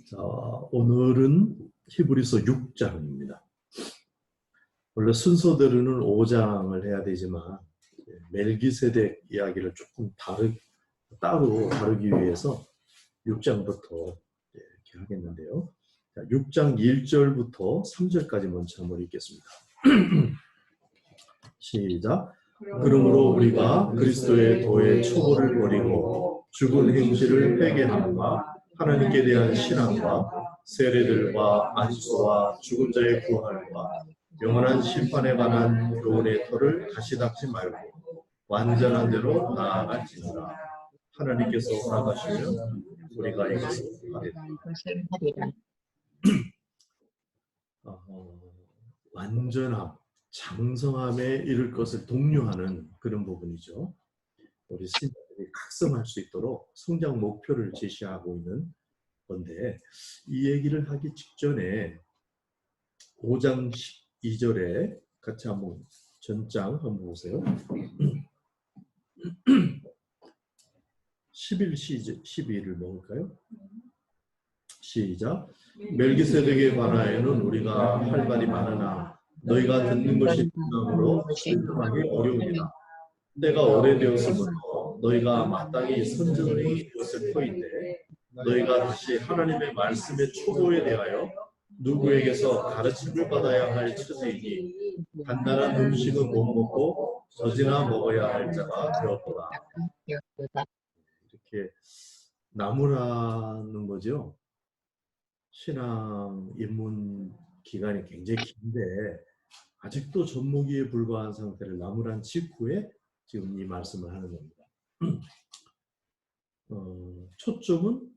자, 오늘은 히브리서 6장입니다. 원래 순서대로는 5장을 해야 되지만 멜기세덱 이야기를 조금 따로 다루기 위해서 6장부터 이렇게 하겠는데요. 자, 6장 1절부터 3절까지 먼저 한번 읽겠습니다. 시작. 그러므로 우리가 그리스도의 도의 초보를 버리고 죽은 행실을 회개함과 하나님께 대한 신앙과 세례들과 안수와 죽은 자의 부활과 영원한 심판에 관한 교훈의 터를 다시 닦지 말고 완전한 대로 나아갈지니라. 하나님께서 허락하시면 우리가 이것을 하리라. 완전함, 장성함에 이를 것을 독려하는 그런 부분이죠. 우리 신자들이 각성할 수 있도록 성장 목표를 제시하고 있는 건데, 이 얘기를 하기 직전에 5장 12절에 같이 한번 전장 한번 보세요. 12를 먹을까요? 시작. 멜기세덱의 관하에는 우리가 할 말이 많으나 너희가 듣는 것이 분명으로 실감하기 어려우니라. 때가 오래되었으므로 너희가 마땅히 선전을 이었을 터인데 너희가 다시 하나님의 말씀의 초보에 대하여 누구에게서 가르침을 받아야 할 처지이니 간단한 음식은 못 먹고 젖이나 먹어야 할 자가 되었도다. 이렇게 나무라는 거죠. 신앙 입문 기간이 굉장히 긴데 아직도 젖먹이에 불과한 상태를 나무란 직후에 지금 이 말씀을 하는 겁니다. 초점은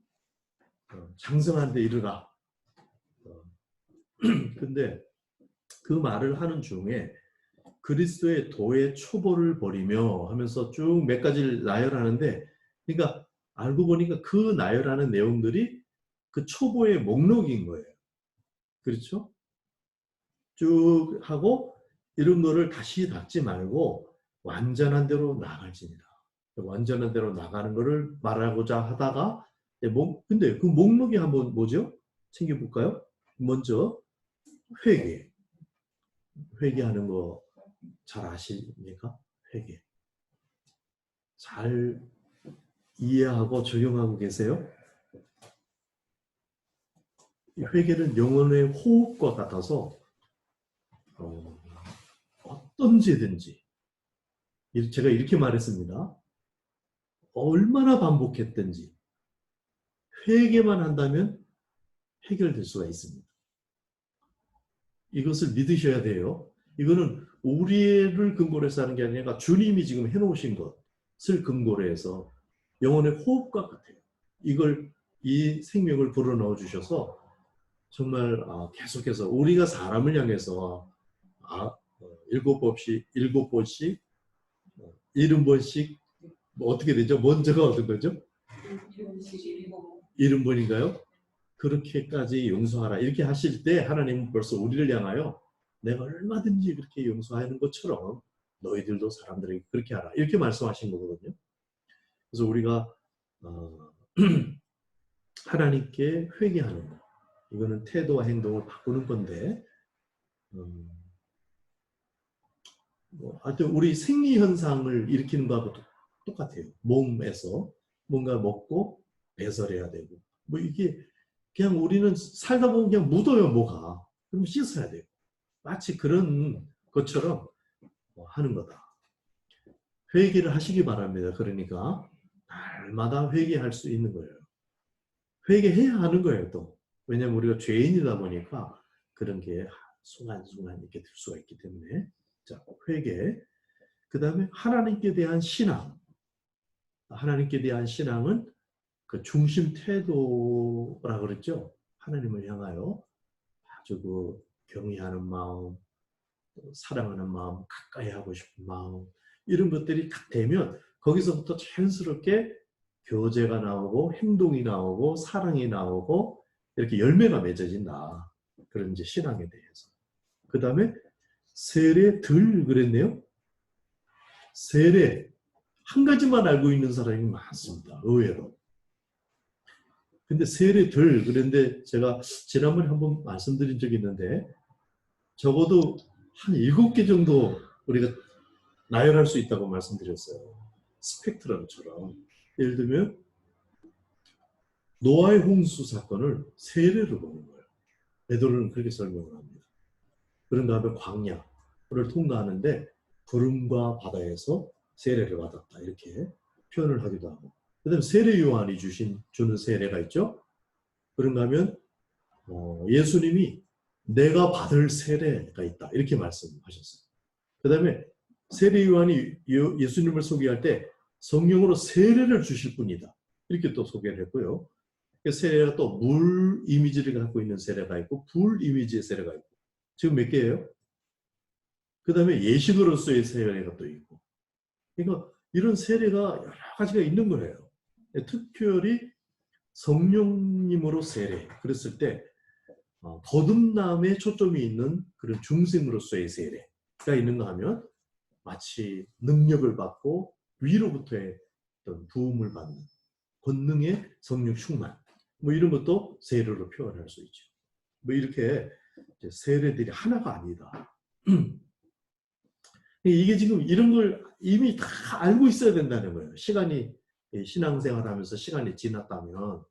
장성한 데 이르라. 근데 그 말을 하는 중에 그리스도의 도의 초보를 버리며 하면서 쭉 몇 가지를 나열하는데, 그러니까 알고 보니까 그 나열하는 내용들이 그 초보의 목록인 거예요. 그렇죠? 쭉 하고 이런 거를 다시 닦지 말고 완전한 대로 나아갈지니라. 완전한 대로 나가는 거를 말하고자 하다가 근데 그 목록이 한번 뭐죠? 챙겨볼까요? 먼저 회개. 회개하는 거 잘 아십니까? 회개. 잘 이해하고 적용하고 계세요? 회개는 영혼의 호흡과 같아서 어떤 죄든지, 제가 이렇게 말했습니다. 얼마나 반복했든지 회개만 한다면 해결될 수가 있습니다. 이것을 믿으셔야 돼요. 이거는 우리를 근거로 해서 하는 게 아니라 주님이 지금 해놓으신 것을 근거로 해서 영혼의 호흡과 같아요. 이 생명을 불어넣어 주셔서 정말 계속해서 우리가 사람을 향해서 7번씩 70번씩 뭐 어떻게 되죠? 먼저가 어떤 거죠? 70번인가요? 그렇게까지 용서하라. 이렇게 하실 때 하나님은 벌써 우리를 향하여 내가 얼마든지 그렇게 용서하는 것처럼 너희들도 사람들에게 그렇게 하라. 이렇게 말씀하신 거거든요. 그래서 우리가 하나님께 회개하는 것. 이거는 태도와 행동을 바꾸는 건데 하여튼 우리 생리 현상을 일으키는 거하고 똑같아요. 몸에서 뭔가 먹고 배설해야 되고 뭐 이게 그냥 우리는 살다 보면 그냥 묻어요. 뭐가. 그럼 씻어야 돼요. 마치 그런 것처럼 하는 거다. 회개를 하시기 바랍니다. 그러니까 날마다 회개할 수 있는 거예요. 회개해야 하는 거예요. 또 왜냐하면 우리가 죄인이다 보니까 그런 게 순간순간 이렇게 될 수가 있기 때문에. 자, 회개. 그 다음에 하나님께 대한 신앙. 하나님께 대한 신앙은 그 중심 태도라 그랬죠. 하나님을 향하여 아주 그 경외하는 마음, 사랑하는 마음, 가까이 하고 싶은 마음, 이런 것들이 딱 되면 거기서부터 자연스럽게 교제가 나오고 행동이 나오고 사랑이 나오고 이렇게 열매가 맺어진다. 그런 이제 신앙에 대해서. 그 다음에 세례들 그랬네요. 세례 한 가지만 알고 있는 사람이 많습니다. 의외로. 근데 세례들, 그런데 제가 지난번에 한번 말씀드린 적이 있는데 적어도 한 7개 정도 우리가 나열할 수 있다고 말씀드렸어요. 스펙트럼처럼. 예를 들면 노아의 홍수 사건을 세례로 보는 거예요. 베드로는 그렇게 설명을 합니다. 그런 다음에 광야를 통과하는데 구름과 바다에서 세례를 받았다. 이렇게 표현을 하기도 하고. 그 다음에 세례 요한이 주는 세례가 있죠. 그런가 하면 예수님이 내가 받을 세례가 있다. 이렇게 말씀하셨어요. 그 다음에 세례 요한이 예수님을 소개할 때 성령으로 세례를 주실 분이다. 이렇게 또 소개를 했고요. 세례가 또 물 이미지를 갖고 있는 세례가 있고 불 이미지의 세례가 있고 지금 몇 개예요? 그 다음에 예식으로서의 세례가 또 있고 그러니까 이런 세례가 여러 가지가 있는 거예요. 특별히 성령님으로 세례 그랬을 때 거듭남에 초점이 있는 그런 중생으로서의 세례가 있는가 하면 마치 능력을 받고 위로부터의 어떤 부음을 받는 권능의 성령 충만 뭐 이런 것도 세례로 표현할 수 있죠. 뭐 이렇게 세례들이 하나가 아니다. 이게 지금 이런 걸 이미 다 알고 있어야 된다는 거예요. 시간이 신앙생활하면서 시간이 지났다면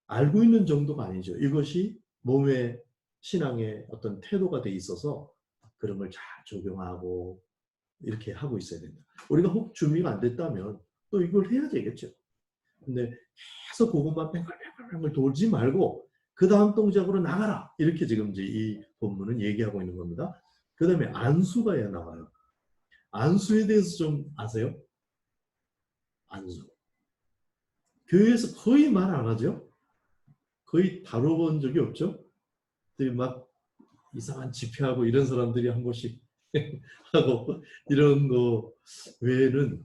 알고 있는 정도가 아니죠. 이것이 몸의 신앙의 어떤 태도가 돼 있어서 그런 걸 잘 적용하고 이렇게 하고 있어야 된다. 우리가 혹 준비가 안 됐다면 또 이걸 해야 되겠죠. 근데 계속 그것만 뺑글뺑글 돌지 말고 그 다음 동작으로 나가라. 이렇게 지금 이제 이 본문은 얘기하고 있는 겁니다. 그 다음에 안수가 나와요. 안수에 대해서 좀 아세요? 안수. 교회에서 거의 말 안 하죠? 거의 다뤄본 적이 없죠? 막 이상한 집회하고 이런 사람들이 한 번씩 하고 이런 거 외에는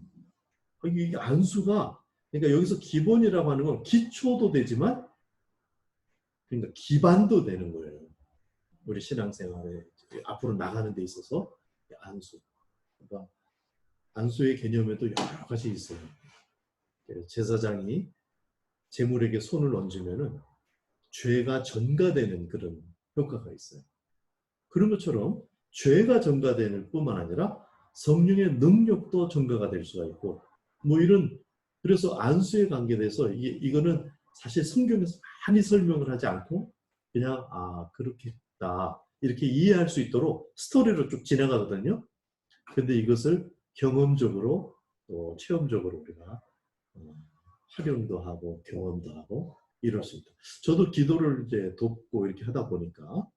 이 안수가 그러니까 여기서 기본이라고 하는 건 기초도 되지만 그러니까 기반도 되는 거예요. 우리 신앙생활에 앞으로 나가는 데 있어서 안수. 그러니까 안수의 개념에도 여러 가지 있어요. 제사장이 제물에게 손을 얹으면은 죄가 전가되는 그런 효과가 있어요. 그런 것처럼 죄가 전가되는 뿐만 아니라 성령의 능력도 전가가 될 수가 있고 뭐 이런 그래서 안수에 관계돼서 이거는 사실 성경에서 많이 설명을 하지 않고 그냥 그렇겠다 이렇게 이해할 수 있도록 스토리로 쭉 지나가거든요. 근데 이것을 경험적으로 또 체험적으로 우리가 활용도 하고 경험도 하고 이럴 수 있다. 저도 기도를 이제 돕고 이렇게 하다 보니까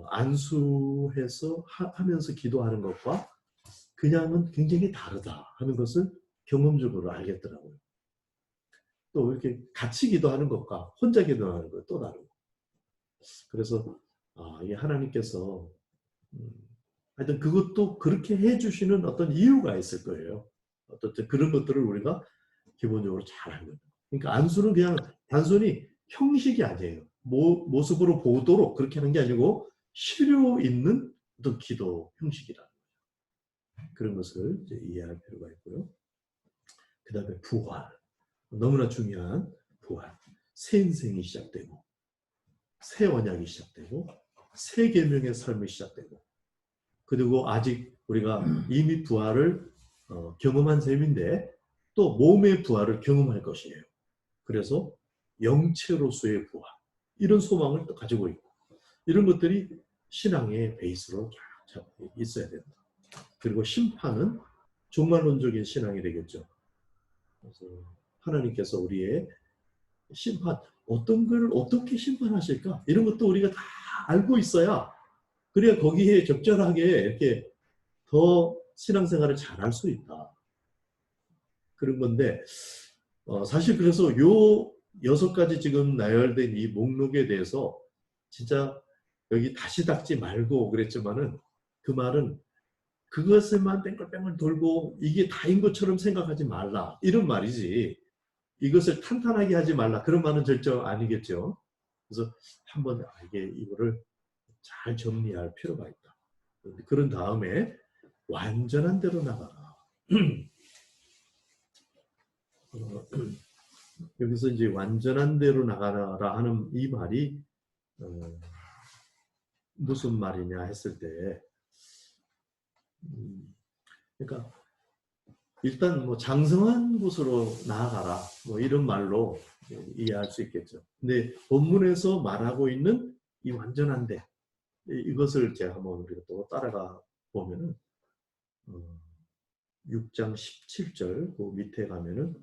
안수해서 하면서 기도하는 것과 그냥은 굉장히 다르다 하는 것을 경험적으로 알겠더라고요. 또 이렇게 같이 기도하는 것과 혼자 기도하는 것 또 다르고. 그래서 이 하나님께서 하여튼 그것도 그렇게 해주시는 어떤 이유가 있을 거예요. 어떤 그런 것들을 우리가 기본적으로 잘 알거든요. 그러니까 안수는 그냥 단순히 형식이 아니에요. 모습으로 보도록 그렇게 하는 게 아니고 실효 있는 어떤 기도 형식이라는 거예요. 그런 것을 이제 이해할 필요가 있고요. 그 다음에 부활. 너무나 중요한 부활. 새 인생이 시작되고 새 언약이 시작되고 새 계명의 삶이 시작되고 그리고 아직 우리가 이미 부활을 경험한 셈인데 또 몸의 부활을 경험할 것이에요. 그래서 영체로서의 부활 이런 소망을 또 가지고 있고 이런 것들이 신앙의 베이스로 쫙 있어야 된다. 그리고 심판은 종말론적인 신앙이 되겠죠. 그래서 하나님께서 우리의 심판 어떤 걸 어떻게 심판하실까 이런 것도 우리가 다 알고 있어야 그래야 거기에 적절하게 이렇게 더 신앙생활을 잘할 수 있다. 그런 건데 사실 그래서 요 6가지 지금 나열된 이 목록에 대해서 진짜 여기 다시 닦지 말고 그랬지만은 그 말은 그것에만 뺑글뺑글 돌고 이게 다인 것처럼 생각하지 말라 이런 말이지 이것을 탄탄하게 하지 말라 그런 말은 절대 아니겠죠. 그래서 한번 이거를 잘 정리할 필요가 있다. 그런 다음에 완전한 대로 나가라. 여기서 이제 완전한 대로 나가라 하는 이 말이 무슨 말이냐 했을 때, 그러니까 일단 뭐 장성한 곳으로 나아가라 뭐 이런 말로 이해할 수 있겠죠. 근데 본문에서 말하고 있는 이 완전한 데, 이것을 제가 한번 우리가 또 따라가 보면은 6장 17절 그 밑에 가면은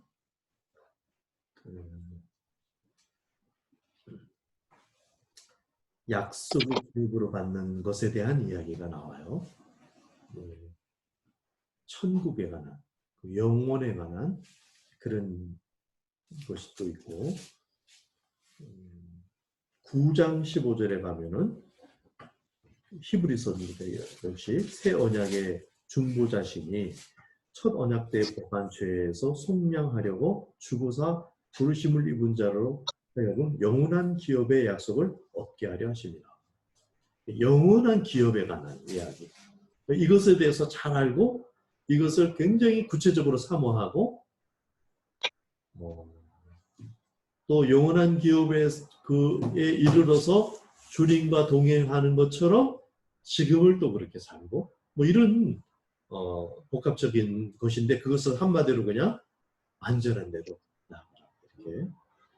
약속을 기업으로 받는 것에 대한 이야기가 나와요. 천국에 관한, 영혼에 관한 그런 것이 또 있고, 9장 15절에 가면은 히브리서입니다. 역시 새 언약의 중보자시니 첫 언약 때 범한 죄에서 속량하려고 죽으사 부르심을 입은 자로 하여금 영원한 기업의 약속을 얻게 하려 하십니다. 영원한 기업에 관한 이야기. 이것에 대해서 잘 알고 이것을 굉장히 구체적으로 사모하고 또 영원한 기업에 이르러서 주님과 동행하는 것처럼 지금을 또 그렇게 살고 뭐 이런 복합적인 것인데 그것을 한마디로 그냥 완전한 대로 나아가라 이렇게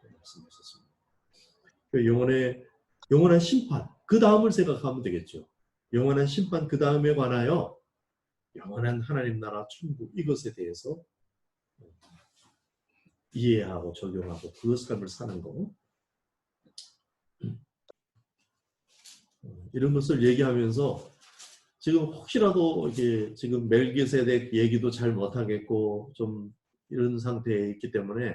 말씀하셨습니다. 그 영원한 심판 그 다음을 생각하면 되겠죠. 영원한 심판 그 다음에 관하여 영원한 하나님 나라 천국 이것에 대해서 이해하고 적용하고 그 삶을 사는 거 이런 것을 얘기하면서 지금 혹시라도 이게 지금 멜기세덱 얘기도 잘 못하겠고 좀 이런 상태에 있기 때문에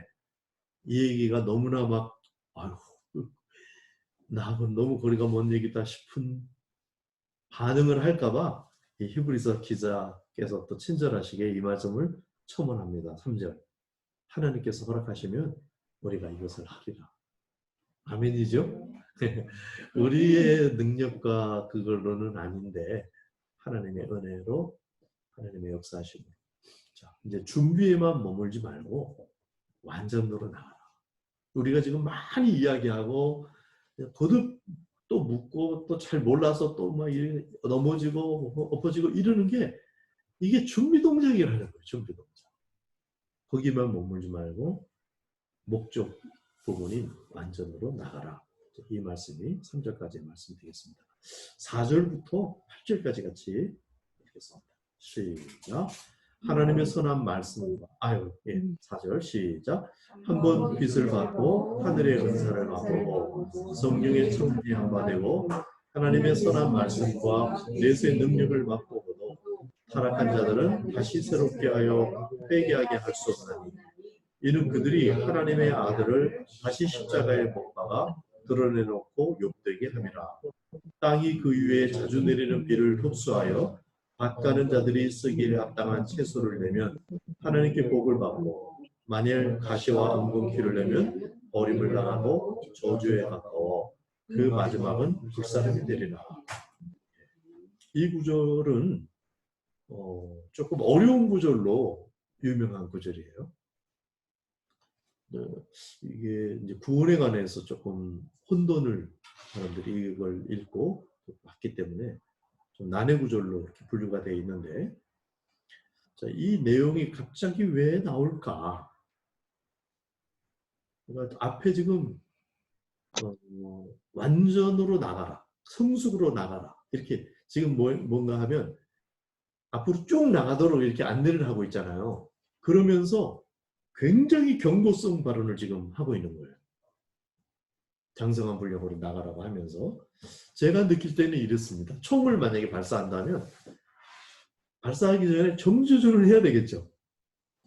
이 얘기가 너무나 막 아유 나하고는 너무 거리가 먼 얘기다 싶은 반응을 할까봐 이 히브리서 기자께서 또 친절하시게 이 말씀을 첨언합니다. 3절 하나님께서 허락하시면 우리가 이것을 하리라. 아멘이죠? 우리의 능력과 그걸로는 아닌데 하나님의 은혜로 하나님의 역사하심으로 자 이제 준비에만 머물지 말고 완전으로 나가라. 우리가 지금 많이 이야기하고 거듭 또 묻고 또 잘 몰라서 또 막 넘어지고 엎어지고 이러는 게 이게 준비 동작이라는 거예요. 준비 동작. 거기만 머물지 말고 목적 부분인 완전으로 나가라. 이 말씀이 3절까지의 말씀이 되겠습니다. 4절부터 8절까지 같이 읽겠습니다. 시작. 하나님의 선한 말씀과 4절 시작. 한번 빛을 받고 하늘의 은사를 맛보고 성령의 첨지한 바 되고 하나님의 선한 말씀과 내수의 능력을 맛보고도 타락한 자들은 다시 새롭게 하여 회개하게 할 수 없나니 이는 그들이 하나님의 아들을 다시 십자가에 못 박아 드러내놓고 욕되게 함이라. 땅이 그 위에 자주 내리는 비를 흡수하여 밭가는 자들이 쓰기에 합당한 채소를 내면 하나님께 복을 받고 만일 가시와 엉겅퀴를 내면 버림을 당하고 저주에 가까워 그 마지막은 불사름이 되리라. 이 구절은 조금 어려운 구절로 유명한 구절이에요. 이게 이제 구원에 관해서 조금 혼돈을 사람들이 이걸 읽고 봤기 때문에 좀 난해 구절로 이렇게 분류가 되어 있는데 자, 이 내용이 갑자기 왜 나올까? 그러니까 앞에 지금 완전으로 나가라, 성숙으로 나가라 이렇게 지금 뭔가 하면 앞으로 쭉 나가도록 이렇게 안내를 하고 있잖아요. 그러면서 굉장히 경고성 발언을 지금 하고 있는 거예요. 장성한 분량으로 나가라고 하면서 제가 느낄 때는 이렇습니다. 총을 만약에 발사한다면 발사하기 전에 정조준을 해야 되겠죠.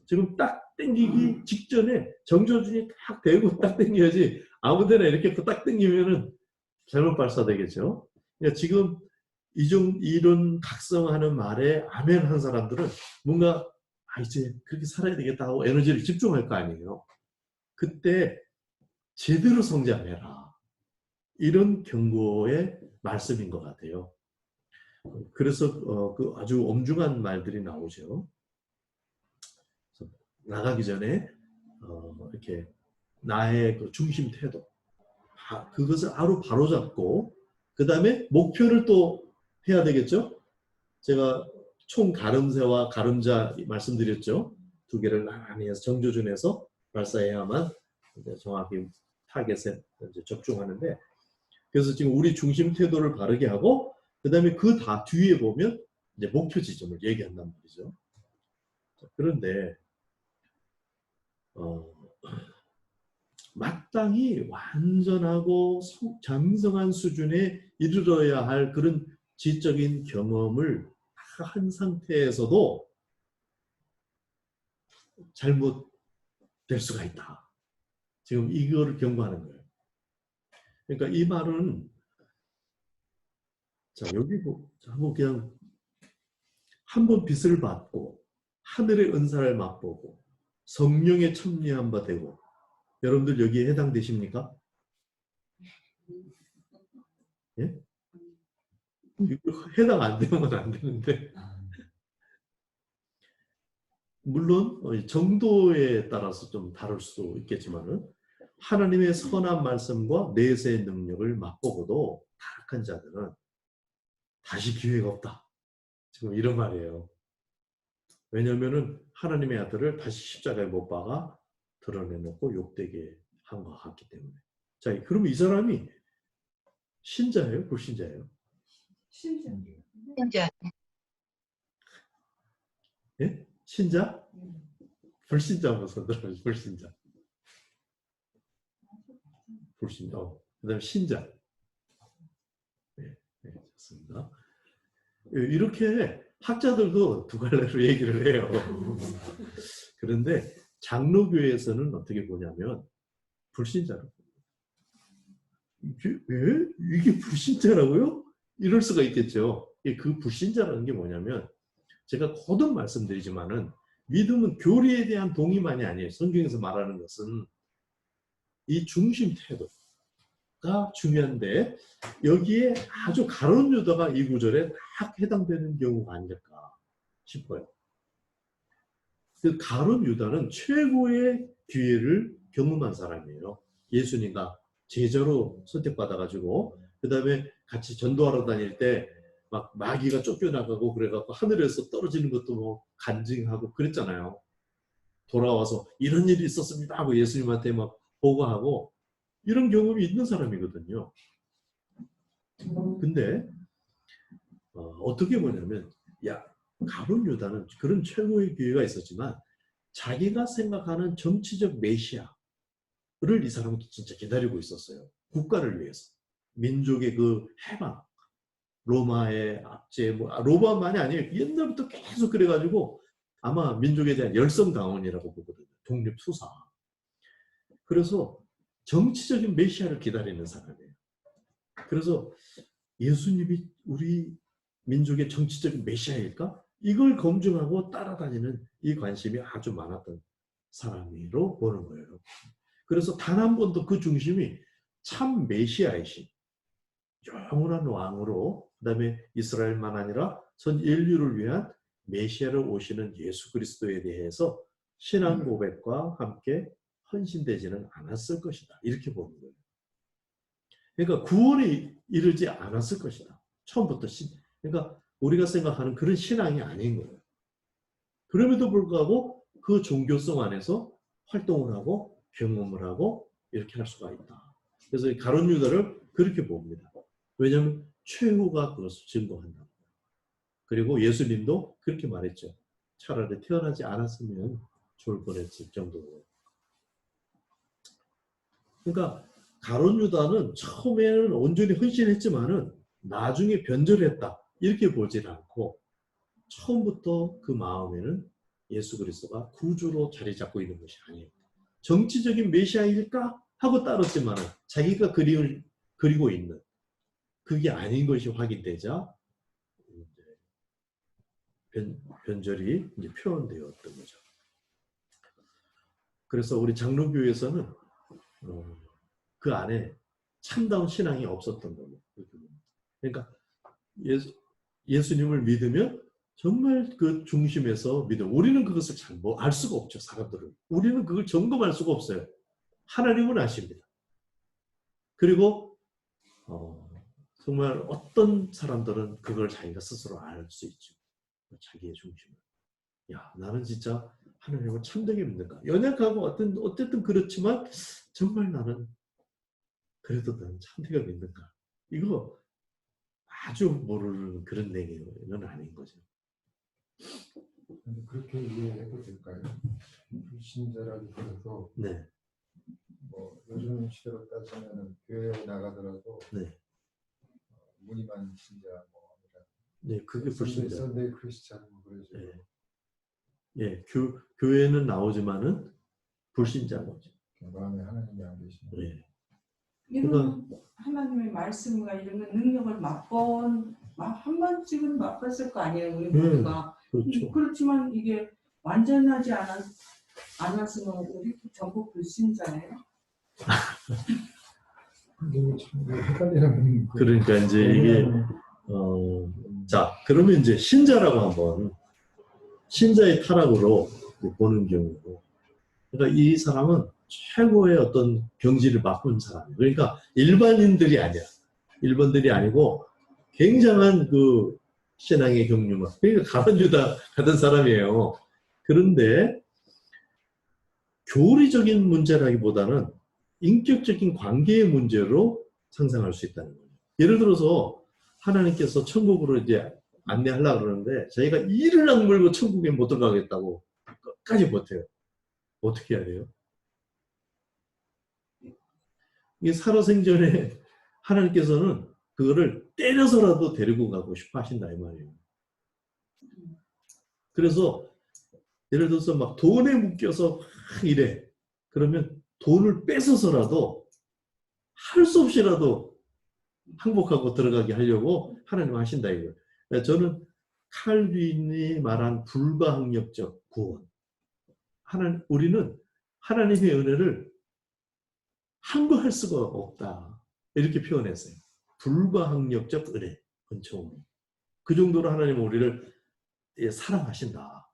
지금 딱 땡기기 직전에 정조준이 딱 대고 딱 땡겨야지 아무데나 이렇게 딱 땡기면은 잘못 발사되겠죠. 그러니까 지금 이런 각성하는 말에 아멘 한 사람들은 뭔가 이제 그렇게 살아야 되겠다 하고 에너지를 집중할 거 아니에요. 그때 제대로 성장해라. 이런 경고의 말씀인 것 같아요. 그래서 그 아주 엄중한 말들이 나오죠. 나가기 전에 이렇게 나의 그 중심 태도, 그것을 바로잡고 그 다음에 목표를 또 해야 되겠죠. 제가 총 가름새와 가름자 말씀드렸죠. 두 개를 나란히 해서 정조준해서 발사해야만 이제 정확히 타겟에 이제 적중하는데, 그래서 지금 우리 중심 태도를 바르게 하고 그 다음에 그 다 뒤에 보면 이제 목표 지점을 얘기한단 말이죠. 그런데 마땅히 완전하고 장성한 수준에 이르러야 할 그런 지적인 경험을 다 한 상태에서도 잘못될 수가 있다. 지금 이거를 경고하는 거예요. 그러니까 이 말은, 자, 여기 한번 그냥 한번 빛을 받고 하늘의 은사를 맛보고 성령에 첨예한 바 되고, 여러분들 여기에 해당되십니까? 예? 해당 안 되면 안 되는데, 물론 정도에 따라서 좀 다를 수 있겠지만은 하나님의 선한 말씀과 내세의 능력을 맛보고도 타락한 자들은 다시 기회가 없다. 지금 이런 말이에요. 왜냐하면은 하나님의 아들을 다시 십자가에 못 박아 드러내놓고 욕되게 한 것 같기 때문에. 자, 그러면 이 사람이 신자예요? 불신자예요? 신자. 예? 신자? 불신자 무슨 들어요? 불신자. 불신자. 그다음에 신자. 네, 네, 좋습니다. 이렇게 학자들도 두 갈래로 얘기를 해요. 그런데 장로교에서는 어떻게 보냐면 불신자로. 이게 불신자라고요? 이럴 수가 있겠죠. 그 불신자라는 게 뭐냐면, 제가 거듭 말씀드리지만은 믿음은 교리에 대한 동의만이 아니에요. 성경에서 말하는 것은 이 중심 태도가 중요한데, 여기에 아주 가론 유다가 이 구절에 딱 해당되는 경우가 아닐까 싶어요. 그 가론 유다는 최고의 기회를 경험한 사람이에요. 예수님과 제자로 선택받아가지고, 그 다음에 같이 전도하러 다닐 때 막 마귀가 쫓겨나가고 그래갖고 하늘에서 떨어지는 것도 뭐 간증하고 그랬잖아요. 돌아와서 이런 일이 있었습니다 하고 예수님한테 막 보고하고 이런 경험이 있는 사람이거든요. 근데 어떻게 보냐면, 가룟 유다는 그런 최고의 기회가 있었지만 자기가 생각하는 정치적 메시아를 이 사람은 진짜 기다리고 있었어요. 국가를 위해서. 민족의 그 해방, 로마의 압제, 로마만이 아니에요. 옛날부터 계속 그래가지고 아마 민족에 대한 열성강원이라고 보거든요. 독립투사. 그래서 정치적인 메시아를 기다리는 사람이에요. 그래서 예수님이 우리 민족의 정치적인 메시아일까? 이걸 검증하고 따라다니는 이 관심이 아주 많았던 사람으로 보는 거예요. 그래서 단 한 번도 그 중심이 참 메시아이신 영원한 왕으로, 그 다음에 이스라엘만 아니라 전 인류를 위한 메시아로 오시는 예수 그리스도에 대해서 신앙 고백과 함께 헌신되지는 않았을 것이다. 이렇게 보는 거예요. 그러니까 구원에 이르지 않았을 것이다. 처음부터 그러니까 우리가 생각하는 그런 신앙이 아닌 거예요. 그럼에도 불구하고 그 종교성 안에서 활동을 하고 경험을 하고 이렇게 할 수가 있다. 그래서 가룟 유다를 그렇게 봅니다. 왜냐하면 최후가 그것을 증거한다. 그리고 예수님도 그렇게 말했죠. 차라리 태어나지 않았으면 좋을 뻔했을 정도로. 그러니까 가룟 유다는 처음에는 온전히 헌신했지만은 나중에 변절했다. 이렇게 보지는 않고 처음부터 그 마음에는 예수 그리스도가 구주로 자리 잡고 있는 것이 아니에요. 정치적인 메시아일까 하고 따랐지만은 자기가 그리고 있는 그게 아닌 것이 확인되자 변절이 이제 표현되었던 거죠. 그래서 우리 장로교에서는 그 안에 참다운 신앙이 없었던 거예요. 그러니까 예수님을 믿으면 정말 그 중심에서 믿음. 우리는 그것을 잘 알 수가 없죠, 사람들은. 우리는 그걸 점검할 수가 없어요. 하나님은 아십니다. 그리고 정말 어떤 사람들은 그걸 자기가 스스로 알 수 있죠. 자기의 중심을. 야, 나는 진짜 하나님을 참되게 믿는가. 연약하고 어쨌든 그렇지만 정말 나는 그래도 나는 참되게 믿는가. 이거 아주 모르는 그런 내용은 아닌 거죠. 그렇게 이해해도 될까요? 불신자라기보다도 네. 뭐 요즘 시대로 따지면 교회에 나가더라도 네. 무늬만 신자 뭐 네, 그게 불신자. 선데이 크리스찬 뭐 그러죠. 네. 예, 교회는 나오지만은 불신자인 거죠. 마음에 하나님이 안 계시는. 네. 이런 하나님의 말씀과 이런 능력을 한 번씩은 맛봤을 거 아니에요, 우리 모두가. 그렇죠. 그렇지만 이게 완전하지 않았으면 우리 전부 불신자예요. 헷갈리는. 그러니까 이제 이게 자, 그러면 이제 신자라고 한번 신자의 타락으로 보는 경우고, 그러니까 이 사람은 최고의 어떤 경지를 맛본 사람이에요. 그러니까 일반인들이 아니야. 일반들이 아니고 굉장한 그 신앙의 경륜을, 그러니까 가룟유다 같은 사람이에요. 그런데 교리적인 문제라기보다는 인격적인 관계의 문제로 상상할 수 있다는 거예요. 예를 들어서 하나님께서 천국으로 이제 안내하려고 그러는데 저희가 이를 악물고 천국에 못 들어가겠다고 끝까지 못해요. 어떻게 해야 돼요? 이게 살아생전에 하나님께서는 그거를 때려서라도 데리고 가고 싶어 하신다 이 말이에요. 그래서 예를 들어서 막 돈에 묶여서 막 이래. 그러면 돈을 뺏어서라도 할 수 없이라도 항복하고 들어가게 하려고 하나님 하신다 이거예요. 저는 칼빈이 말한 불가항력적 구원. 우리는 하나님의 은혜를 항거할 수가 없다. 이렇게 표현했어요. 불가항력적 은혜, 은총. 그 정도로 하나님은 우리를 사랑하신다.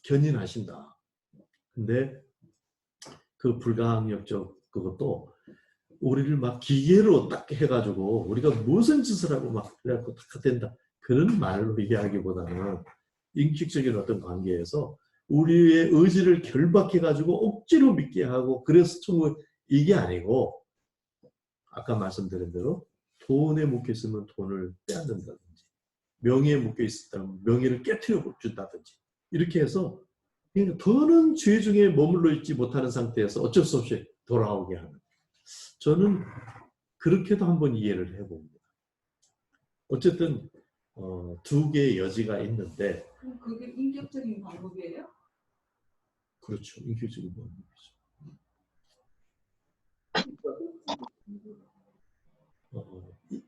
견인하신다. 근데 그 불가항력적 그것도 우리를 막 기계로 딱 해가지고 우리가 무슨 짓을 하고 막 그래갖고 다 된다. 그런 말로 얘기하기보다는 인격적인 어떤 관계에서 우리의 의지를 결박해가지고 억지로 믿게 하고 그래서 천국 이게 아니고 아까 말씀드린 대로 돈에 묶여있으면 돈을 빼앗는다든지 명예에 묶여있다면 명예를 깨트려 준다든지 이렇게 해서 더는 죄 중에 머물러 있지 못하는 상태에서 어쩔 수 없이 돌아오게 하는, 저는 그렇게도 한번 이해를 해봅니다. 어쨌든 두 개의 여지가 있는데. 그럼 그게 인격적인 방법이에요? 그렇죠. 인격적인 방법이죠.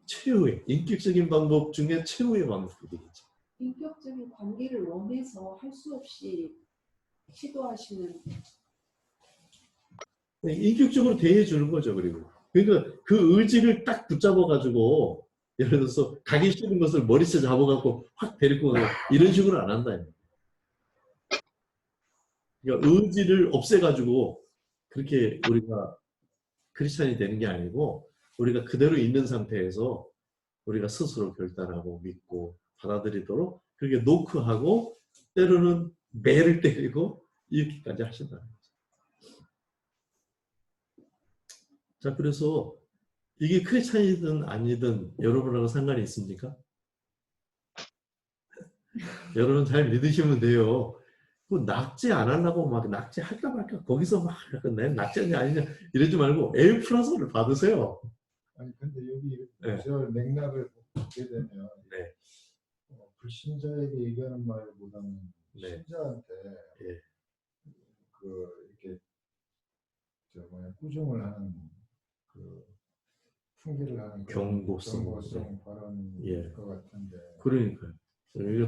최후의 인격적인 방법 중에 최후의 방법이 되겠죠. 인격적인 관계를 원해서 할 수 없이 시도하시는. 인격적으로 대해주는 거죠. 그리고 그러니까 그 의지를 딱 붙잡아가지고 예를 들어서 가기 싫은 것을 머리채 잡아갖고 확 데리고 가고 이런 식으로 안 한다. 그러니까 의지를 없애가지고 그렇게 우리가 크리스찬이 되는 게 아니고 우리가 그대로 있는 상태에서 우리가 스스로 결단하고 믿고 받아들이도록 그렇게 노크하고 때로는 매를 때리고 이렇게까지 하신다는 거죠. 자, 그래서 이게 크리스찬이든 아니든 여러분하고 상관이 있습니까? 여러분 잘 믿으시면 돼요. 그 낙제 안 하려고 막 낙제 할까 말까 거기서 막 내 낙제냐 아니냐 이러지 말고 A 플러스를 받으세요. 아니 근데 여기 네. 저 맥락을 보게 되면 네. 불신자에게 얘기하는 말보다는 네. 신자한테 네. 그 이렇게 꾸중을 하는 그 풍기를 하는 경고성 발언일 예. 것 같은데. 그러니까요.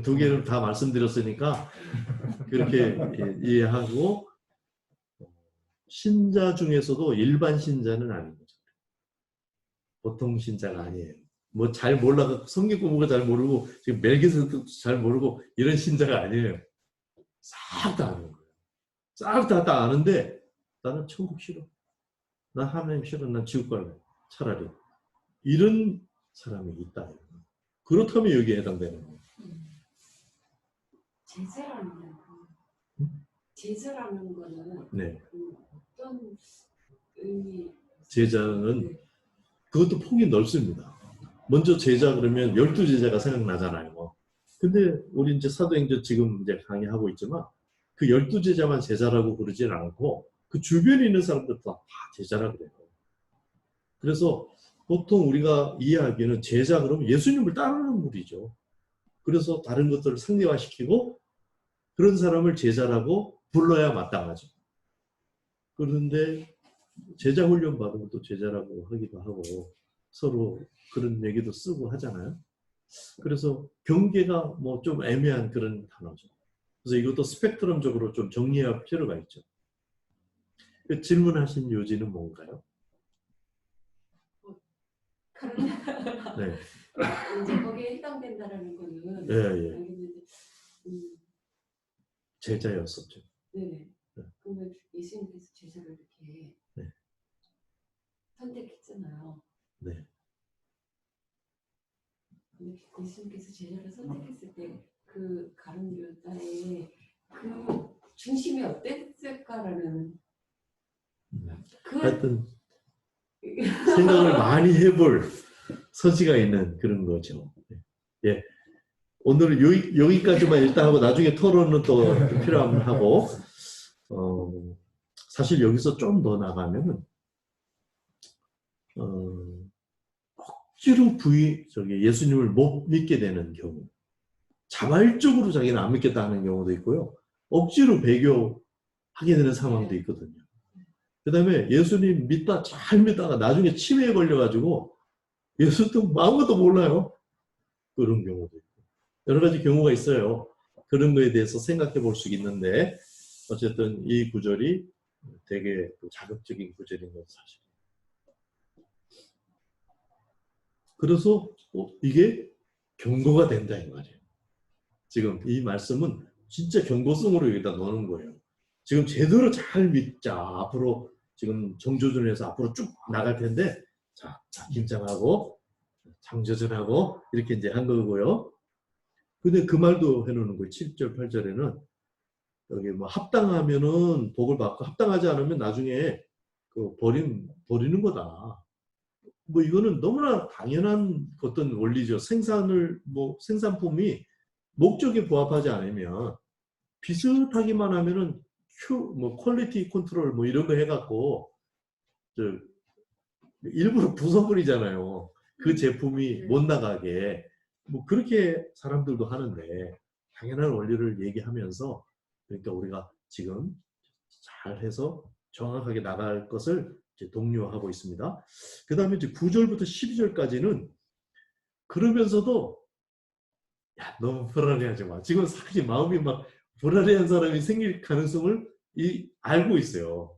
두 개를 다 말씀드렸으니까 그렇게 이해하고 신자 중에서도 일반 신자는 아닌 거죠. 보통 신자가 아니에요. 뭐 잘 몰라서 성경 공부가 잘 모르고 지금 멜기세덱도 잘 모르고 이런 신자가 아니에요. 싹 다 아는 거예요. 싹 다 아는데 나는 천국 싫어. 나 하나님 싫어. 난 지옥 갈래. 차라리. 이런 사람이 있다. 그렇다면 여기에 해당되는 거예요. 제자라는 거는 네. 어떤 의미? 제자는 그것도 폭이 넓습니다. 먼저 제자 그러면 12제자가 생각나잖아요. 근데 우리 이제 사도행전 지금 이제 강의하고 있지만 그 12제자만 제자라고 그러진 않고 그 주변에 있는 사람들 다 제자라 그래요. 그래서 보통 우리가 이해하기에는 제자 그러면 예수님을 따르는 무리죠. 그래서 다른 것들을 상대화시키고 그런 사람을 제자라고 불러야 마땅하죠. 그런데 제자 훈련 받으면 또 제자라고 하기도 하고 서로 그런 얘기도 쓰고 하잖아요. 그래서 경계가 뭐 좀 애매한 그런 단어죠. 그래서 이것도 스펙트럼적으로 좀 정리할 필요가 있죠. 질문하신 요지는 뭔가요? 네. 이제 거기에 해당된다라는 거는 예, 예. 알겠는데, 제자였었죠. 네. 네. 그러면 예수님께서 제자를 이렇게 네. 선택했잖아요. 네. 근데 예수님께서 제자를 선택했을 때 그 가룟 유다의 그 중심이 어땠을까라는 그 하여튼 생각을 많이 해볼 서지가 있는 그런 거죠. 예. 오늘은 여기까지만 일단 하고 나중에 토론은 또 필요하면 하고 사실 여기서 좀 더 나가면은 억지로 예수님을 못 믿게 되는 경우, 자발적으로 자기는 안 믿겠다 하는 경우도 있고요. 억지로 배교하게 되는 상황도 있거든요. 그 다음에 예수님 잘 믿다가 나중에 치매에 걸려가지고 예수도 아무것도 몰라요. 그런 경우도 있고. 여러 가지 경우가 있어요. 그런 거에 대해서 생각해 볼 수 있는데 어쨌든 이 구절이 되게 자극적인 구절인 건 사실이에요. 그래서 이게 경고가 된다 이 말이에요. 지금 이 말씀은 진짜 경고성으로 여기다 넣는 거예요. 지금 제대로 잘 믿자. 앞으로 지금 정조준에서 앞으로 쭉 나갈 텐데 자 김장하고 장조준하고 이렇게 이제 한 거고요. 근데 그 말도 해놓는 거예요. 7절 8절에는 여기 뭐 합당하면은 복을 받고 합당하지 않으면 나중에 그 버리는 거다. 뭐 이거는 너무나 당연한 어떤 원리죠. 생산품이 목적에 부합하지 않으면 비슷하기만 하면은 퀄리티 컨트롤 뭐 이런 거 해갖고 일부러 부숴버리잖아요. 그 제품이 못 나가게. 뭐 그렇게 사람들도 하는데 당연한 원리를 얘기하면서 그러니까 우리가 지금 잘해서 정확하게 나갈 것을 이제 독려하고 있습니다. 그 다음에 이제 9절부터 12절까지는 그러면서도 야, 너무 불안해하지 마. 지금 사실 마음이 막 불안해한 사람이 생길 가능성을 알고 있어요.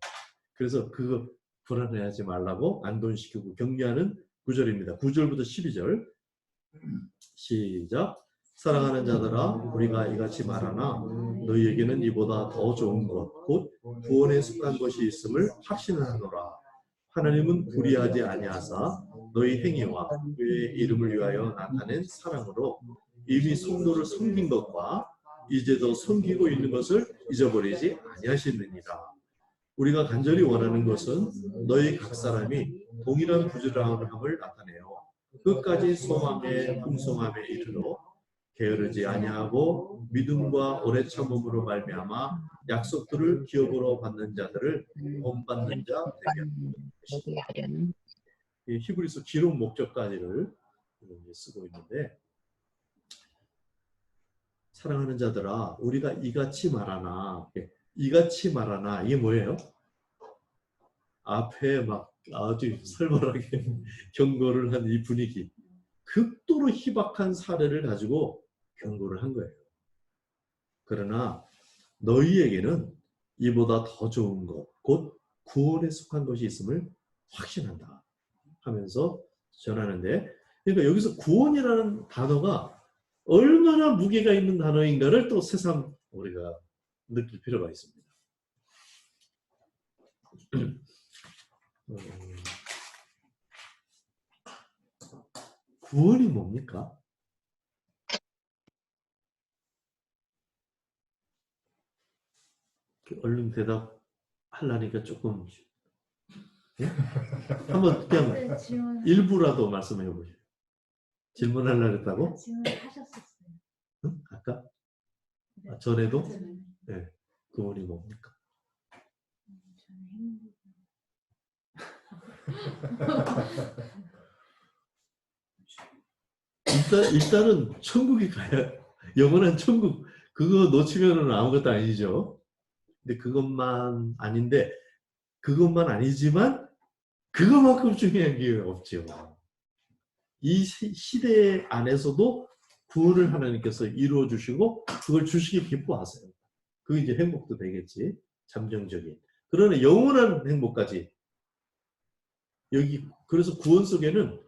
그래서 그거 불안해하지 말라고 안돈시키고 격려하는 9절입니다. 9절부터 12절 시작. 사랑하는 자들아 우리가 이같이 말하나 너희에게는 이보다 더 좋은 것 곧 구원에 속한 것이 있음을 확신하노라. 하나님은 불의하지 아니하사 너희 행위와 그의 이름을 위하여 나타낸 사랑으로 이미 성도를 섬긴 것과 이제도 섬기고 있는 것을 잊어버리지 아니하시느니라. 우리가 간절히 원하는 것은 너희 각 사람이 동일한 부지런함을 나타내요. 끝까지 소망의 풍성함에 이르러 게으르지 아니하고 믿음과 오래 참음으로 말미암아 약속들을 기업으로 받는 자들을 본받는 자 되게 하려는 히브리서 기록 목적까지를 쓰고 있는데 사랑하는 자들아 우리가 이같이 말하나 이게 뭐예요? 앞에 막 아주 살벌하게 경고를 한 이 분위기 극도로 희박한 사례를 가지고 경고를 한 거예요. 그러나 너희에게는 이보다 더 좋은 것, 곧 구원에 속한 것이 있음을 확신한다 하면서 전하는데 그러니까 여기서 구원이라는 단어가 얼마나 무게가 있는 단어인가를 또 새삼 우리가 느낄 필요가 있습니다. 구원이 뭡니까? 얼른 대답하려니까 조금 예? 한번 그냥 일부라도 말씀해 보세요. 질문하려고 했다고? 질문하셨었어요. 응? 아까? 네. 아, 전에도? 네. 구원이 뭡니까? 저는 일단은 천국에 가야 영원한 천국 그거 놓치면은 아무것도 아니죠. 근데 그것만 아닌데 그것만 아니지만 그것만큼 중요한 게 없죠. 이 시대 안에서도 구원을 하나님께서 이루어 주시고 그걸 주시기 기뻐하세요. 그게 이제 행복도 되겠지. 잠정적인. 그러나 영원한 행복까지 여기 그래서 구원 속에는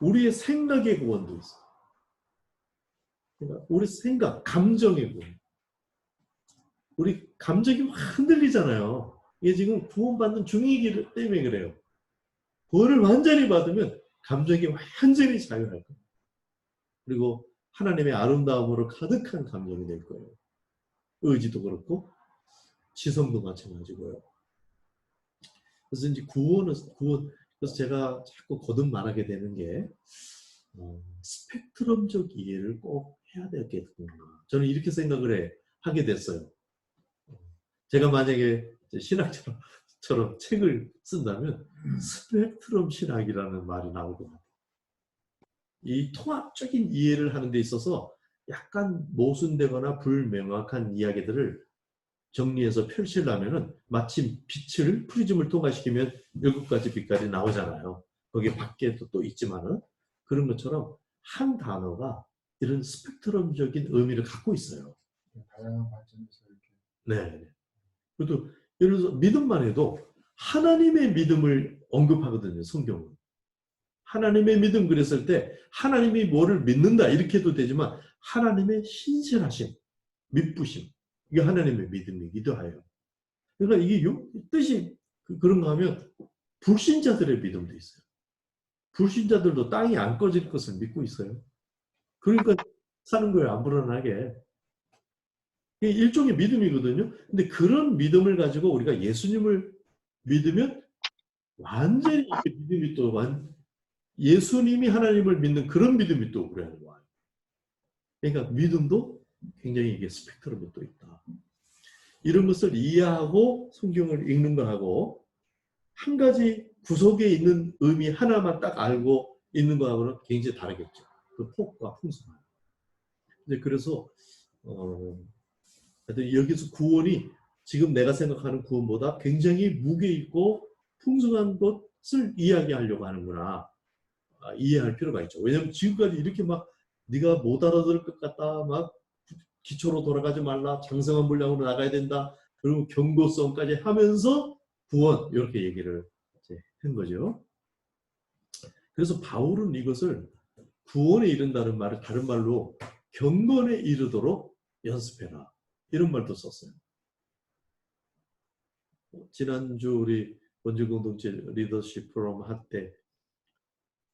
우리의 생각의 구원도 있어요. 그러니까 우리 생각, 감정의 구원. 우리 감정이 확 흔들리잖아요. 이게 지금 구원받는 중이기 때문에 그래요. 구원을 완전히 받으면 감정이 완전히 자유할 거예요. 그리고 하나님의 아름다움으로 가득한 감정이 될 거예요. 의지도 그렇고 지성도 마찬가지고요. 그래서 이제 그래서 제가 자꾸 거듭 말하게 되는 게 스펙트럼적 이해를 꼭 해야 되겠구나. 저는 이렇게 생각을 하게 됐어요. 제가 만약에 신학처럼 책을 쓴다면 스펙트럼 신학이라는 말이 나올 것 같아요. 이 통합적인 이해를 하는 데 있어서 약간 모순되거나 불명확한 이야기들을 정리해서 펼치려면은 마침 빛을 프리즘을 통과시키면 7가지 빛깔이 나오잖아요. 거기에 밖에도 또 있지만은 그런 것처럼 한 단어가 이런 스펙트럼적인 의미를 갖고 있어요. 다양한 관점에서 이렇게. 네. 그래도 예를 들어서 믿음만 해도 하나님의 믿음을 언급하거든요. 성경은. 하나님의 믿음 그랬을 때 하나님이 뭐를 믿는다 이렇게 해도 되지만 하나님의 신실하심, 믿부심 이게 하나님의 믿음이기도 해요. 그러니까 이게 뜻이 그런가 하면 불신자들의 믿음도 있어요. 불신자들도 땅이 안 꺼질 것을 믿고 있어요. 그러니까 사는 거예요. 안 불안하게. 이게 일종의 믿음이거든요. 근데 그런 믿음을 가지고 우리가 예수님을 믿으면 완전히 믿음이 또 예수님이 하나님을 믿는 그런 믿음이 또 우리 안에 와요. 그러니까 믿음도 굉장히 이게 스펙트럼이 또 있다. 이런 것을 이해하고 성경을 읽는 거하고 한 가지 구석에 있는 의미 하나만 딱 알고 있는 거하고는 굉장히 다르겠죠. 그 폭과 풍성함. 이제 그래서 여기서 구원이 지금 내가 생각하는 구원보다 굉장히 무게 있고 풍성한 것을 이야기하려고 하는구나. 이해할 필요가 있죠. 왜냐하면 지금까지 이렇게 막 네가 못 알아들을 것 같다. 막 기초로 돌아가지 말라. 장성한 분량으로 나가야 된다. 그리고 경고성까지 하면서 구원 이렇게 얘기를 이제 한 거죠. 그래서 바울은 이것을 구원에 이른다는 말을 다른 말로 경건에 이르도록 연습해라. 이런 말도 썼어요. 지난주 우리 원주공동체 리더십 프로그램 할 때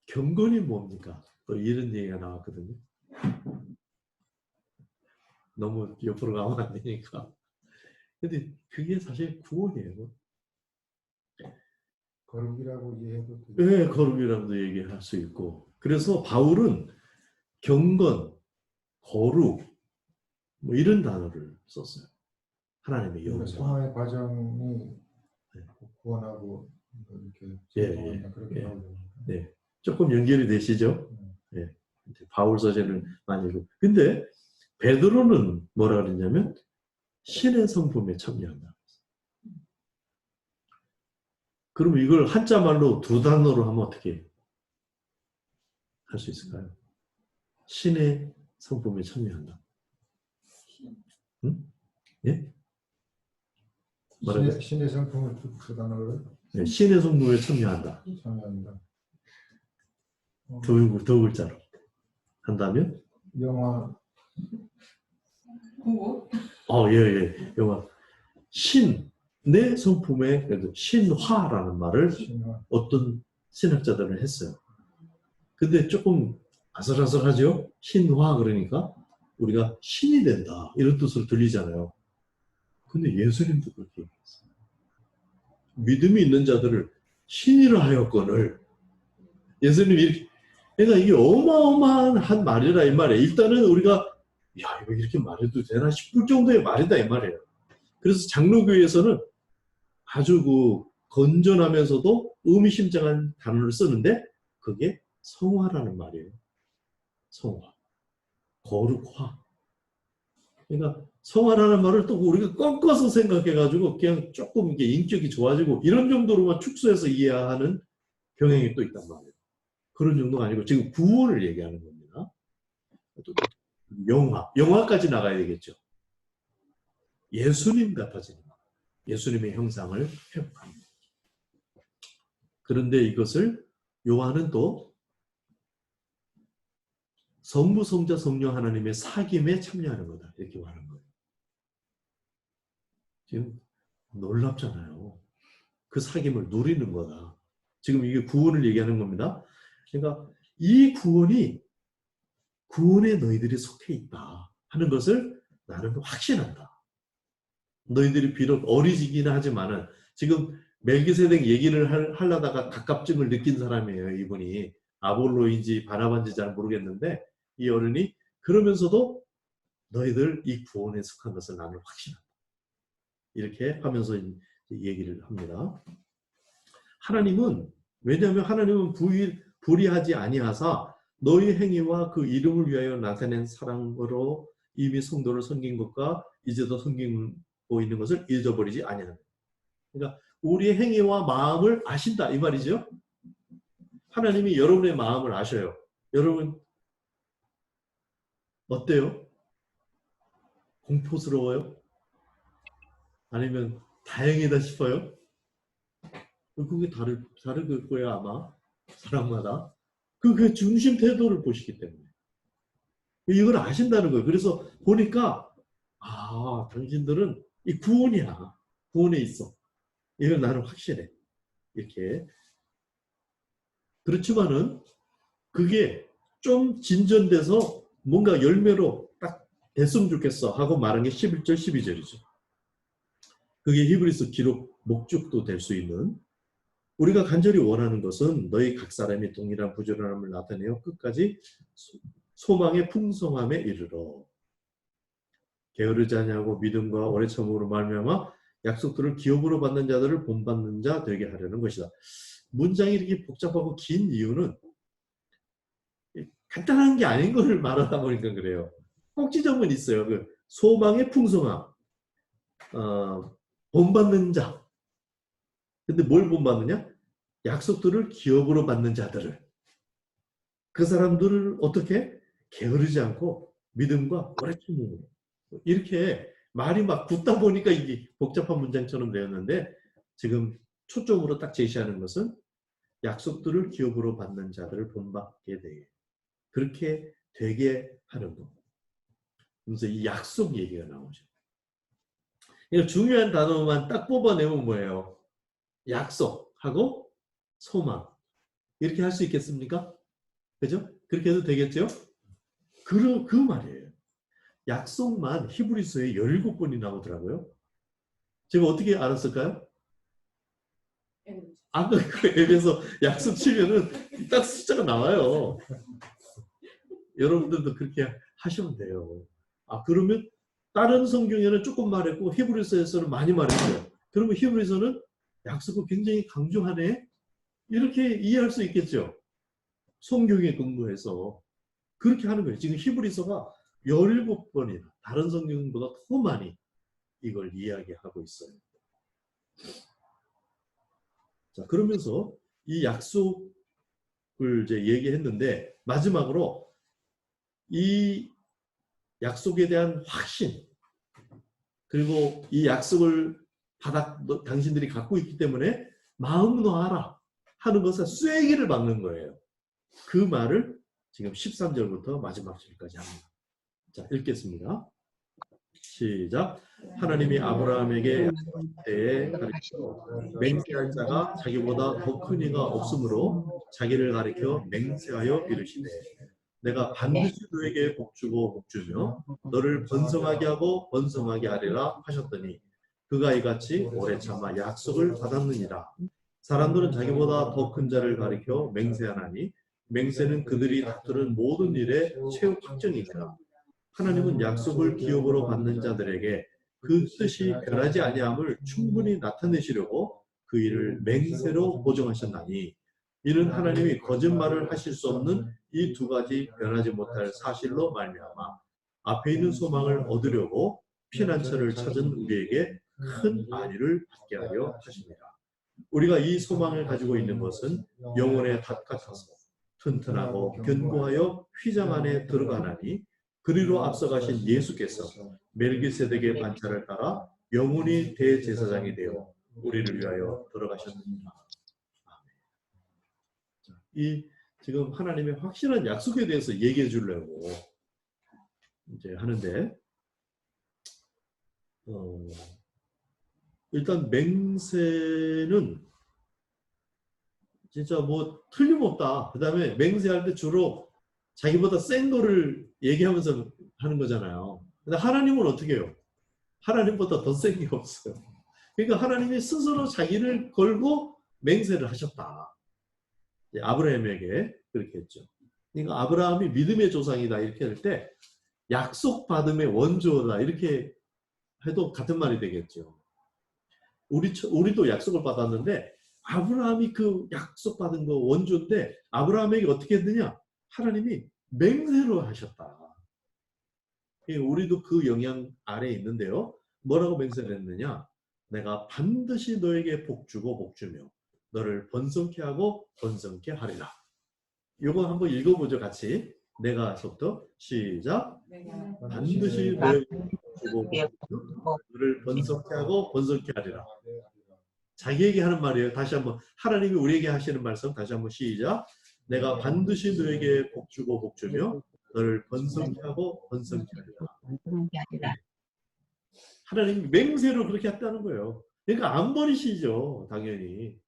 경건이 뭡니까? 또 이런 얘기가 나왔거든요. 너무 옆으로 가면 안 되니까. 근데 그게 사실 구원이에요. 거룩이라고 이해해도 되죠. 네, 거룩이라고도 얘기할 수 있고. 그래서 바울은 경건, 거룩 뭐 이런 단어를 썼어요. 하나님의 영광. 성화의 과정이 구원하고 이렇게 예, 그렇게 예. 나오죠. 네, 조금 연결이 되시죠? 네. 바울 서재는 많이 읽고. 근데 베드로는 뭐라 그랬냐면 신의 성품에 참여한다. 그럼 이걸 한자 말로 두 단어로 하면 어떻게 할 수 있을까요? 신의 성품에 참여한다. 응? 예? 신의 성품을 두 단어를 네, 신의 성품에 참여한다. 참여한다. 두 글자로 한다면? 영화 구원? 예. 영화 신의 성품에 그래도 신화라는 말을 신화 어떤 신학자들은 했어요. 근데 조금 아슬아슬하죠? 신화 그러니까 우리가 신이 된다 이런 뜻으로 들리잖아요. 근데 예수님도 그렇게 얘기했어요. 믿음이 있는 자들을 신이라 하였거늘. 예수님이 이렇게, 그러니까 이게 어마어마한 말이라 이 말이에요. 일단은 우리가 야 이거 이렇게 말해도 되나 싶을 정도의 말이다 이 말이에요. 그래서 장로교에서는 아주 그 건전하면서도 의미심장한 단어를 쓰는데 그게 성화라는 말이에요. 성화, 거룩화. 그러니까 성화라는 말을 또 우리가 꺾어서 생각해가지고 그냥 조금 이게 인격이 좋아지고 이런 정도로만 축소해서 이해하는 경향이 또 있단 말이에요. 그런 정도가 아니고 지금 구원을 얘기하는 겁니다. 또 영화까지 나가야 되겠죠. 예수님 같아지는 것. 예수님의 형상을 회복합니다. 그런데 이것을 요한은 또 성부, 성자, 성령 하나님의 사귐에 참여하는 거다. 이렇게 말하는 거예요. 지금 놀랍잖아요. 그 사귐을 누리는 거다. 지금 이게 구원을 얘기하는 겁니다. 그러니까 이 구원에 너희들이 속해 있다 하는 것을 나는 확신한다. 너희들이 비록 어리지기는 하지만은 지금 멜기세덱 얘기를 하려다가 갑갑증을 느낀 사람이에요. 이분이 아볼로인지 바나바인지 잘 모르겠는데 이 어른이 그러면서도 너희들 이 구원에 속한 것을 나는 확신한다. 이렇게 하면서 얘기를 합니다. 하나님은 왜냐하면 하나님은 불의하지 아니하사 너희 행위와 그 이름을 위하여 나타낸 사랑으로 이미 성도를 섬긴 것과 이제도 섬기고 있는 것을 잊어버리지 아니하는. 그러니까 우리의 행위와 마음을 아신다 이 말이죠. 하나님이 여러분의 마음을 아셔요. 여러분 어때요? 공포스러워요? 아니면 다행이다 싶어요? 그게 다를 거예요 아마 사람마다. 그 중심 태도를 보시기 때문에 이걸 아신다는 거예요. 그래서 보니까 당신들은 이 구원이야. 구원에 있어. 이걸 나는 확신해. 이렇게. 그렇지만은 그게 좀 진전돼서 뭔가 열매로 딱 됐으면 좋겠어 하고 말한 게 11절 12절이죠. 그게 히브리서 기록 목적도 될 수 있는 우리가 간절히 원하는 것은 너희 각 사람이 동일한 부지런함을 나타내어 끝까지 소망의 풍성함에 이르러 게으르지 아니하고 믿음과 오래 참음으로 말미암아 약속들을 기업으로 받는 자들을 본받는 자 되게 하려는 것이다. 문장이 이렇게 복잡하고 긴 이유는 간단한 게 아닌 것을 말하다 보니까 그래요. 꼭 지점은 있어요. 그 소망의 풍성함, 본받는 자. 근데 뭘 본받느냐? 약속들을 기업으로 받는 자들을. 그 사람들을 어떻게? 게으르지 않고 믿음과 오래 참음으로. 이렇게 말이 막 붙다 보니까 이게 복잡한 문장처럼 되었는데 지금 초점으로 딱 제시하는 것은 약속들을 기업으로 받는 자들을 본받게 되게 그렇게 되게 하는 것. 그래서 이 약속 얘기가 나오죠. 그러니까 중요한 단어만 딱 뽑아내면 뭐예요? 약속하고 소망. 이렇게 할 수 있겠습니까? 그죠? 그렇게 해도 되겠죠? 그 말이에요. 약속만 히브리서에 17번이 나오더라고요. 제가 어떻게 알았을까요? 아까 그 앱에서 약속 치면은 딱 숫자가 나와요. 여러분들도 그렇게 하시면 돼요. 그러면 다른 성경에는 조금 말했고 히브리서에서는 많이 말했어요. 그러면 히브리서는 약속을 굉장히 강조하네? 이렇게 이해할 수 있겠죠. 성경에 근거해서 그렇게 하는 거예요. 지금 히브리서가 17번이나 다른 성경보다 더 많이 이걸 이야기하고 있어요. 자, 그러면서 이 약속을 이제 얘기했는데 마지막으로 이 약속에 대한 확신 그리고 이 약속을 당신들이 갖고 있기 때문에 마음 놓아라 하는 것은 쐐기를 박는 거예요. 그 말을 지금 13절부터 마지막 절까지 합니다. 자, 읽겠습니다. 시작. 하나님이 아브라함에게 때에 가르쳐 맹세할 자가 자기보다 더 큰 이가 없으므로 자기를 가리켜 맹세하여 이르시되 내가 반드시 너에게 복주고 복주며 너를 번성하게 하고 번성하게 하리라 하셨더니 그가 이같이 오래 참아 약속을 받았느니라. 사람들은 자기보다 더 큰 자를 가리켜 맹세하나니 맹세는 그들이 다투는 모든 일의 최후 확정이니라. 하나님은 약속을 기업으로 받는 자들에게 그 뜻이 변하지 아니함을 충분히 나타내시려고 그 일을 맹세로 보정하셨나니 이는 하나님이 거짓말을 하실 수 없는 이 두 가지 변하지 못할 사실로 말미암아 앞에 있는 소망을 얻으려고 피난처를 찾은 우리에게 큰 안위를 받게 하려 하십니다. 우리가 이 소망을 가지고 있는 것은 영혼의 닷 같아서 튼튼하고 견고하여 휘장 안에 들어가나니 그리로 앞서가신 예수께서 멜기세덱의 반차를 따라 영원히 대제사장이 되어 우리를 위하여 들어가셨느니라. 이 지금 하나님의 확실한 약속에 대해서 얘기해 주려고 이제 하는데 일단 맹세는 진짜 뭐 틀림없다. 그 다음에 맹세할 때 주로 자기보다 센 거를 얘기하면서 하는 거잖아요. 근데 하나님은 어떻게 해요? 하나님보다 더 센 게 없어요. 그러니까 하나님이 스스로 자기를 걸고 맹세를 하셨다. 아브라함에게 그렇게 했죠. 그러니까 아브라함이 믿음의 조상이다 이렇게 할 때 약속받음의 원조다 이렇게 해도 같은 말이 되겠죠. 우리도 약속을 받았는데 아브라함이 그 약속받은 거 원조인데 아브라함에게 어떻게 했느냐? 하나님이 맹세로 하셨다. 우리도 그 영향 아래에 있는데요. 뭐라고 맹세를 했느냐? 내가 반드시 너에게 복주고 복주며 너를 번성케 하고 번성케 하리라. 이거 한번 읽어보죠 같이. 내가서부터 시작. 반드시 너에게 복주고 복주며 너를 번성케 하고 번성케 하리라. 자기에게 하는 말이에요. 다시 한번 하나님이 우리에게 하시는 말씀 다시 한번 시작. 내가 반드시 너에게 복주고 복주며 너를 번성케 하고 번성케 하리라. 하나님이 맹세로 그렇게 했다는 거예요. 그러니까 안 버리시죠. 당연히.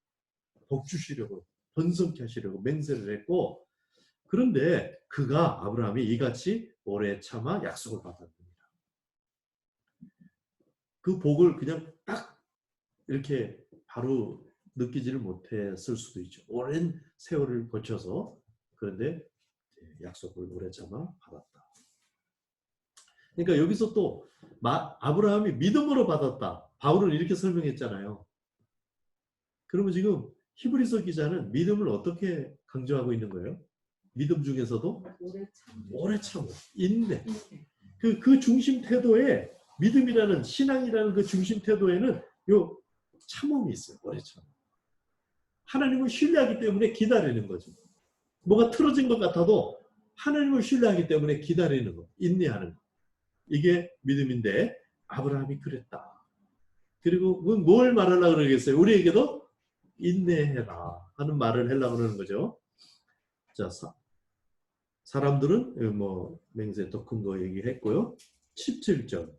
복주시려고 번성케 하시려고 맹세를 했고 그런데 그가 아브라함이 이같이 오래 참아 약속을 받았습니다. 그 복을 그냥 딱 이렇게 바로 느끼지를 못했을 수도 있죠. 오랜 세월을 거쳐서. 그런데 약속을 오래 참아 받았다. 그러니까 여기서 또 아브라함이 믿음으로 받았다. 바울은 이렇게 설명했잖아요. 그러면 지금 히브리서 기자는 믿음을 어떻게 강조하고 있는 거예요? 믿음 중에서도 오래 참고 인내. 그 중심 태도에 믿음이라는 신앙이라는 그 중심 태도에는 요 참음이 있어요. 오래 참. 하나님을 신뢰하기 때문에 기다리는 거죠. 뭐가 틀어진 것 같아도 하나님을 신뢰하기 때문에 기다리는 거, 인내하는 거. 이게 믿음인데 아브라함이 그랬다. 그리고 뭘 말하려고 그러겠어요? 우리에게도 인내해라 하는 말을 하려고 그러는 거죠. 자, 사람들은 뭐 맹세 더 큰 거 얘기했고요. 17절.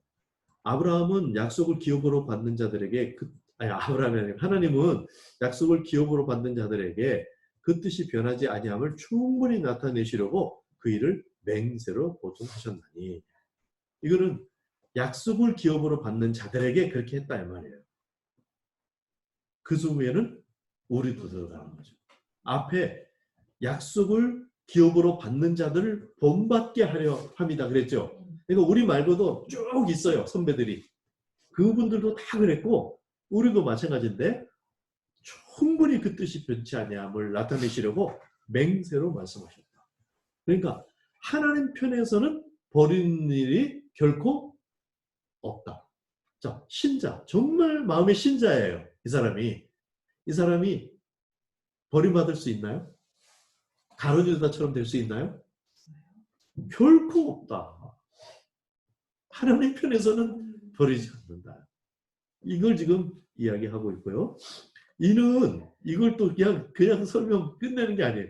아브라함은 약속을 기업으로 받는 자들에게 아브라함이 아니라 하나님은 약속을 기업으로 받는 자들에게 그 뜻이 변하지 아니함을 충분히 나타내시려고 그 일을 맹세로 보증하셨나니. 이거는 약속을 기업으로 받는 자들에게 그렇게 했다 이 말이에요. 그 중에는 우리도 들어가는 거죠. 앞에 약속을 기업으로 받는 자들을 본받게 하려 합니다. 그랬죠. 그러니까 우리 말고도 쭉 있어요. 선배들이. 그분들도 다 그랬고 우리도 마찬가지인데 충분히 그 뜻이 변치 아니함을 나타내시려고 맹세로 말씀하셨다. 그러니까 하나님 편에서는 버리는 일이 결코 없다. 자, 신자. 정말 마음의 신자예요. 이 사람이 버림받을 수 있나요? 가룟 유다처럼 될 수 있나요? 결코 없다. 하나님 편에서는 버리지 않는다. 이걸 지금 이야기하고 있고요. 이걸 또 그냥 설명 끝내는 게 아니에요.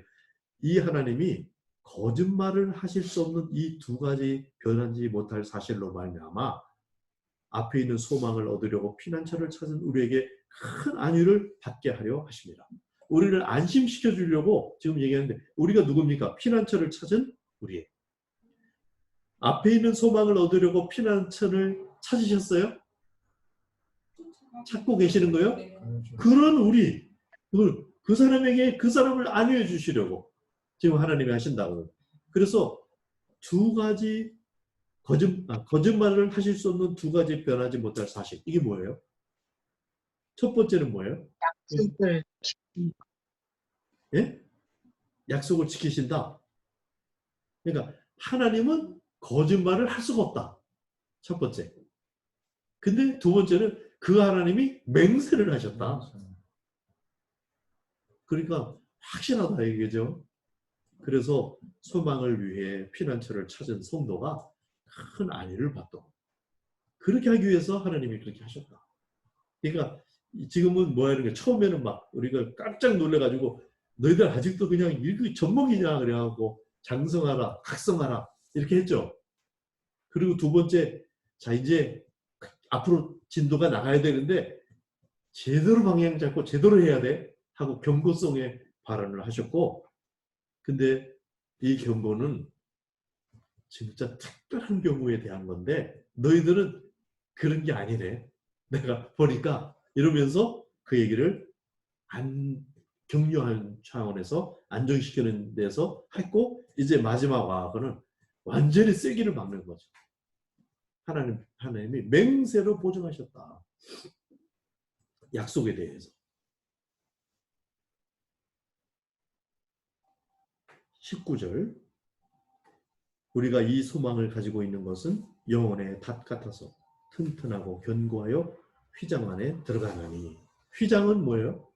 이 하나님이 거짓말을 하실 수 없는 이 두 가지 변하지 못할 사실로 말미암아 앞에 있는 소망을 얻으려고 피난처를 찾은 우리에게 큰 안위를 받게 하려 하십니다. 우리를 안심시켜 주려고 지금 얘기하는데 우리가 누굽니까? 피난처를 찾은 우리의. 앞에 있는 소망을 얻으려고 피난처를 찾으셨어요? 찾고 계시는 거예요? 네. 그런 우리, 그 사람에게 그 사람을 안위해 주시려고 지금 하나님이 하신다고요. 그래서 두 가지 거짓말을 하실 수 없는 두 가지 변하지 못할 사실. 이게 뭐예요? 첫 번째는 뭐예요? 약속을 예? 약속을 지키신다. 그러니까 하나님은 거짓말을 할 수가 없다. 첫 번째. 근데 두 번째는 그 하나님이 맹세를 하셨다. 그러니까 확실하다 이게죠. 그래서 소망을 위해 피난처를 찾은 성도가 큰 안위를 받도. 그렇게 하기 위해서 하나님이 그렇게 하셨다. 그러니까 지금은 뭐 하는 게 처음에는 막 우리가 깜짝 놀래가지고 너희들 아직도 그냥 일그 젖먹이냐 그래갖고 장성하라, 각성하라 이렇게 했죠. 그리고 두 번째, 자 이제 앞으로 진도가 나가야 되는데 제대로 방향 잡고 제대로 해야 돼 하고 경고성의 발언을 하셨고, 근데 이 경고는 진짜 특별한 경우에 대한 건데 너희들은 그런 게 아니네. 내가 보니까 이러면서 그 얘기를 격려하는 차원에서 안정시키는 데서 했고, 이제 마지막 와서는 완전히 세기를 막는 거죠. 하나님이 맹세로 보증하셨다. 약속에 대해서. 19절. 우리가 이 소망을 가지고 있는 것은 영혼의 닷 같아서 튼튼하고 견고하여 휘장 안에 들어가나니. 휘장은 뭐예요?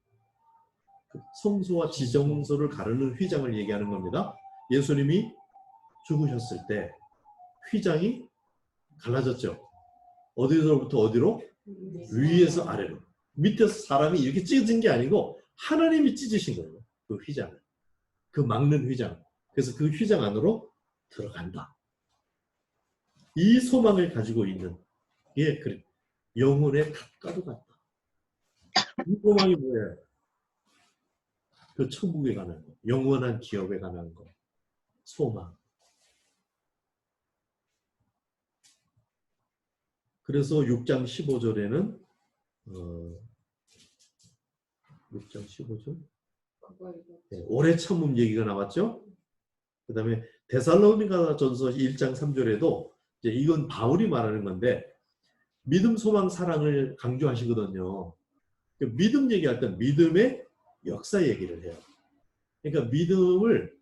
성소와 지정소를 가르는 휘장을 얘기하는 겁니다. 예수님이 죽으셨을 때 휘장이 갈라졌죠. 어디서부터 어디로? 위에서 아래로. 밑에서 사람이 이렇게 찢어진 게 아니고 하나님이 찢으신 거예요. 그 휘장을. 그 막는 휘장. 그래서 그 휘장 안으로 들어간다. 이 소망을 가지고 있는 게 그래. 영혼의 탑과도 같다. 이 소망이 뭐예요? 그 천국에 관한 거, 영원한 기업에 관한 거, 소망. 그래서 6장 15절에는 6장 15절 네, 오래 참음 얘기가 나왔죠. 그 다음에 데살로니가 전서 1장 3절에도 이제 이건 바울이 말하는 건데 믿음, 소망, 사랑을 강조하시거든요. 믿음 얘기할 때 믿음의 역사 얘기를 해요. 그러니까 믿음을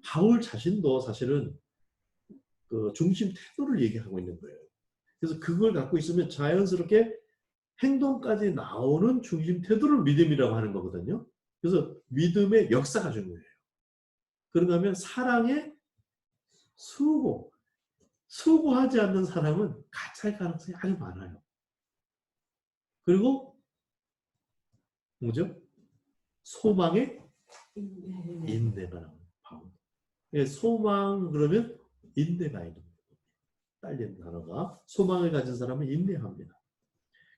바울 자신도 사실은 그 중심 태도를 얘기하고 있는 거예요. 그래서 그걸 갖고 있으면 자연스럽게 행동까지 나오는 중심 태도를 믿음이라고 하는 거거든요. 그래서 믿음의 역사가 중요해요. 그런가 하면 사랑의 수고하지 않는 사람은 가짜일 가능성이 아주 많아요. 그리고 뭐죠? 소망의 인내가 나옵니다. 소망 그러면 인내가 있는 거예요. 딸리는 단어가 소망을 가진 사람은 인내합니다.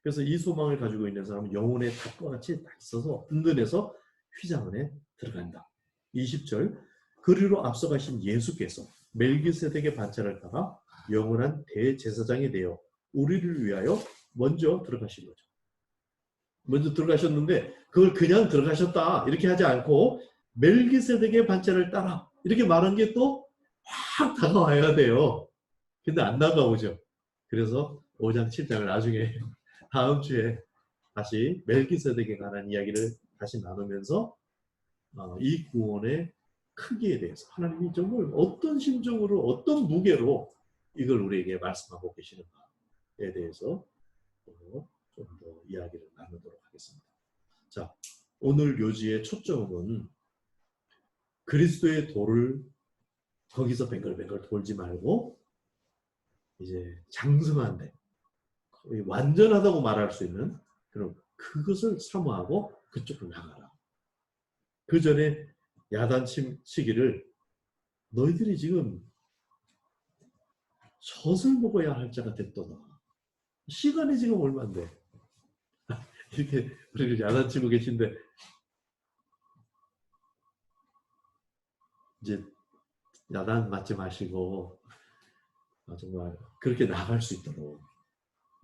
그래서 이 소망을 가지고 있는 사람은 영혼의 탑과 같이 딱 있어서 든든해서 휘장 안에 들어간다. 20절. 그리로 앞서가신 예수께서 멜기세덱의 반차를 따라 영원한 대제사장이 되어 우리를 위하여 먼저 들어가신 거죠. 먼저 들어가셨는데 그걸 그냥 들어가셨다 이렇게 하지 않고 멜기세덱의 반차를 따라 이렇게 말한 게 또 확 다가와야 돼요. 근데 안 다가오죠. 그래서 5장 7장을 나중에 다음 주에 다시 멜기세덱에 관한 이야기를 다시 나누면서 이 구원의 크기에 대해서 하나님이 정말 어떤 심정으로 어떤 무게로 이걸 우리에게 말씀하고 계시는가에 대해서 좀 더 이야기를 나누도록 하겠습니다. 자, 오늘 요지의 초점은 그리스도의 도를 거기서 뱅글뱅글 돌지 말고 이제 장성한데 완전하다고 말할 수 있는 그런 그것을 사모하고 그쪽으로 나가라. 그 전에 야단침 시기를 너희들이 지금 젖을 먹어야 할 자가 됐도다. 시간이 지금 얼마인데 이렇게 우리를 야단치고 계신데 이제 야단 맞지 마시고 정말 그렇게 나갈 수 있도록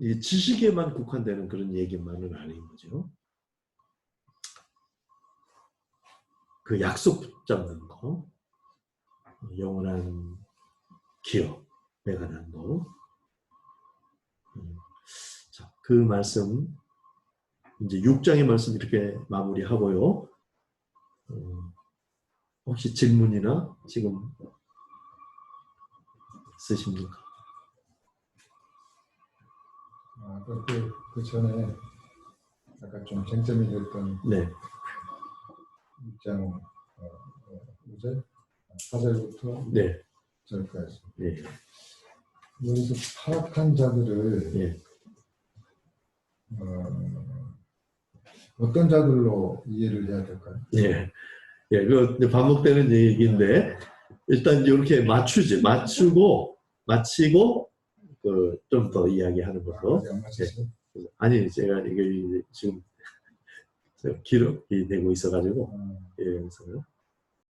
이 지식에만 국한되는 그런 얘기만은 아닌 거죠. 그 약속 붙잡는 거, 영원한 기업에 관한 거. 자, 그 말씀 이제 6장의 말씀 이렇게 마무리하고요. 혹시 질문이나 지금 있으십니까? 그 전에 약간 좀 쟁점이 됐던 네. 6장 5절 4절부터 네. 절까지 네. 여기서 파악한 자들을 네. 어떤 자들로 이해를 해야 될까요? 예. 예, 그 반복되는 얘기인데 일단 이렇게 마치고 좀 더 이야기하는 걸로. 아니 제가 이게 지금 기록이 되고 있어가지고 예, 그래서